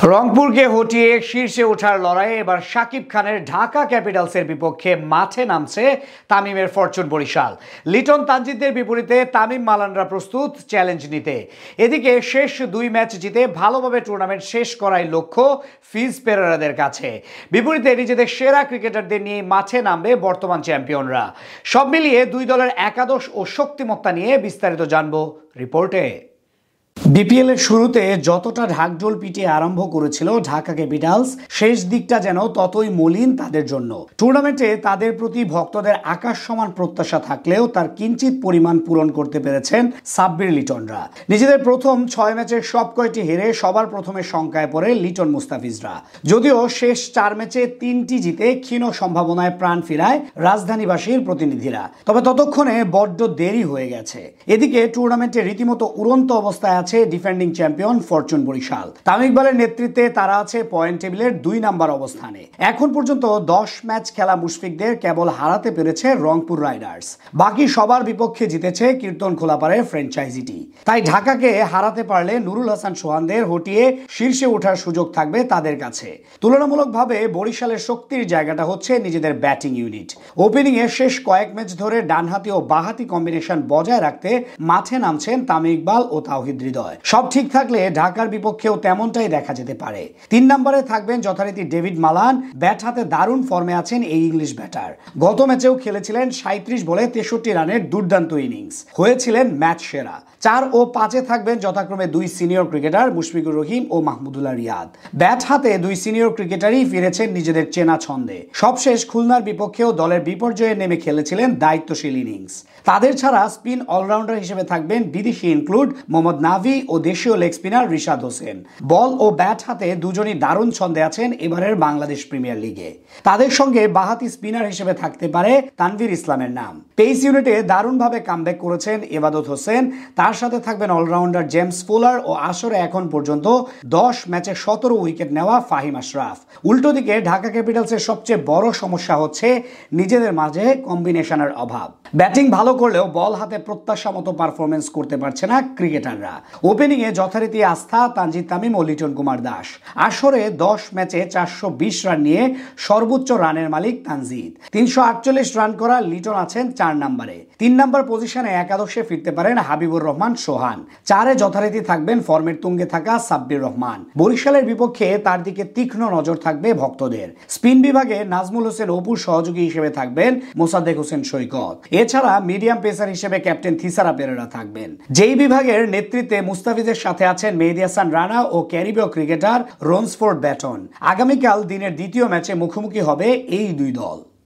রংপুরকে হটিয়ে শীর্ষে ওঠার লড়াইয়ে এবার শাকিব খানের ঢাকা ক্যাপিটালসের বিপক্ষে মাঠে নামছে তামিমের ফরচুন বরিশাল। লিটন তানজিদের বিপরীতে তামিম মালানরা প্রস্তুত চ্যালেঞ্জ নিতে। এদিকে শেষ দুই ম্যাচ জিতে ভালোভাবে টুর্নামেন্ট শেষ করাই লক্ষ্য ফিজ পেরেরাদের কাছে। বিপরীতে নিজেদের সেরা ক্রিকেটারদের নিয়ে মাঠে নামবে বর্তমান চ্যাম্পিয়নরা। সব মিলিয়ে দুই দলের একাদশ ও শক্তিমত্তা নিয়ে বিস্তারিত জানবো রিপোর্টে। বিপিএল এর শুরুতে যতটা ঢাকঢোল পিটিয়ে আরম্ভ করেছিল ঢাকা ক্যাপিটালস, শেষ দিকটা যেন ততই মলিন তাদের জন্য। টুর্নামেন্টে তাদের প্রতি ভক্তদের আকাশ সমান প্রত্যাশা থাকলেও তার কিঞ্চিত পরিমাণ পূরণ করতে পেরেছেন সাব্বির লিটনরা। নিজেদের প্রথম 6 ম্যাচের সব কয়টি হেরে সবার প্রথমে শঙ্কায় পড়ে লিটন মুস্তাফিজরা। যদিও শেষ 4 ম্যাচে 3টি জিতে ক্ষীণ সম্ভাবনায় প্রাণ ফিরায় রাজধানীবাসীর প্রতিনিধিরা, তবে ততক্ষণে বড্ড দেরি হয়ে গেছে। এদিকে টুর্নামেন্টে রীতিমতো উড়ন্ত অবস্থায় আছে defending champion Fortune Barishal. Tamim ইকবালের নেতৃত্বে তারা আছে পয়েন্ট টেবিলের 2 নাম্বার অবস্থানে। এখন পর্যন্ত 10 ম্যাচ খেলা মুশফিকদের কেবল হারাতে পেরেছে রংপুর রাইডার্স। বাকি সবার বিপক্ষে জিতেছে কীর্তন খোলাপাড়ের ফ্র্যাঞ্চাইজিটি। তাই ঢাকাকে হারাতে পারলে নুরুল হাসান সোহানদের হটিয়ে শীর্ষে ওঠার সুযোগ থাকবে তাদের কাছে। তুলনামূলকভাবে বরিশালের শক্তির জায়গাটা হচ্ছে নিজেদের ব্যাটিং ইউনিট। ওপেনিং এ শেষ কয়েক ম্যাচ ধরে ডানহাতি ও বাহাতি কম্বিনেশন বজায় রাখতে মাঠে নামছেন তামিম ইকবাল ও তাওহিদ হৃদয়। সব ঠিক থাকলে ঢাকার বিপক্ষেও তেমনটাই দেখা যেতে পারে। 3 নম্বরে থাকবেন যথারীতি ডেভিড মালান। ব্যাট হাতে দারুণ ফর্মে আছেন এই ইংলিশ ব্যাটার। গত ম্যাচেও খেলেছিলেন 37 বলে 63 রানের দুর্দান্ত ইনিংস, হয়েছিলেন ম্যাচ সেরা। 4 ও 5-এ থাকবেন যথাক্রমে 2 সিনিয়র ক্রিকেটার মুশফিকুর রহিম ও মাহমুদুল্লাহ রিয়াদ। ব্যাট হাতে 2 সিনিয়র ক্রিকেটারই ফিরেছেন নিজেদের চেনা ছন্দে। সবশেষ খুলনার বিপক্ষেও দলের বিপর্যয়ে নেমে খেলেছিলেন দায়িত্বশীল ইনিংস। তাদের ছাড়া স্পিন অলরাউন্ডার হিসেবে থাকবেন বিদেশি ইনক্লুড মোহাম্মদ নাভি ও দেশীয় লেগ স্পিনার রিশাদ হোসেন। বল ও ব্যাট হাতে দুজনই দারুণ ছন্দে আছেন এবারের বাংলাদেশ প্রিমিয়ার লিগে। তাদের সঙ্গে বাহাতি স্পিনার হিসেবে থাকতে পারে তানভীর ইসলামের নাম। পেস ইউনিটে দারুণভাবে কামব্যাক করেছেন এবাদত হোসেন। তার সাথে থাকবেন অলরাউন্ডার জেমস ফুলার ও আসরে এখন পর্যন্ত 10 ম্যাচে 17 উইকেট নেওয়া ফাহিম আশরাফ। উল্টো দিকে ঢাকা ক্যাপিটালসের সবচেয়ে বড় সমস্যা হচ্ছে নিজেদের মাঝে কম্বিনেশনের অভাব। ব্যাটিং ভালো করলেও বল হাতে প্রত্যাশা মতো পারফরমেন্স করতে পারছে না ক্রিকেটাররা। ওপেনিং এ যথারীতি আস্থা, তানজিদ তামিম ও লিটন কুমার দাস। আসরে 10 ম্যাচে 420 রান নিয়ে সর্বোচ্চ রানের মালিক তানজিদ। 348 রান করা লিটন আছেন 4 নম্বরে। 3 নম্বর পজিশনে একাদশে ফিরতে পারেন হাবিবুর রহমান সোহান। 4-এ যথারীতি থাকবেন ফর্মের তুঙ্গে থাকা সাব্বির রহমান। বরিশালের বিপক্ষে তার দিকে তীক্ষ্ণ নজর থাকবে ভক্তদের। স্পিন বিভাগে নাজমুল হোসেন অপুর সহযোগী হিসেবে থাকবেন মোসাদ্দেক হোসেন সৈকত। এছাড়া মিডিয়াম পেসার হিসেবে ক্যাপ্টেন থিসারা পেরেরা থাকবেন। যেই বিভাগের নেতৃত্বে মুস্তাফিজের সাথে আছেন মেহেদী হাসান রানা ও ক্যারিবীয় ক্রিকেটার রোন্সফোর্ড ব্যাটন। আগামীকাল দিনের দ্বিতীয় ম্যাচে মুখোমুখি হবে এই 2 দল।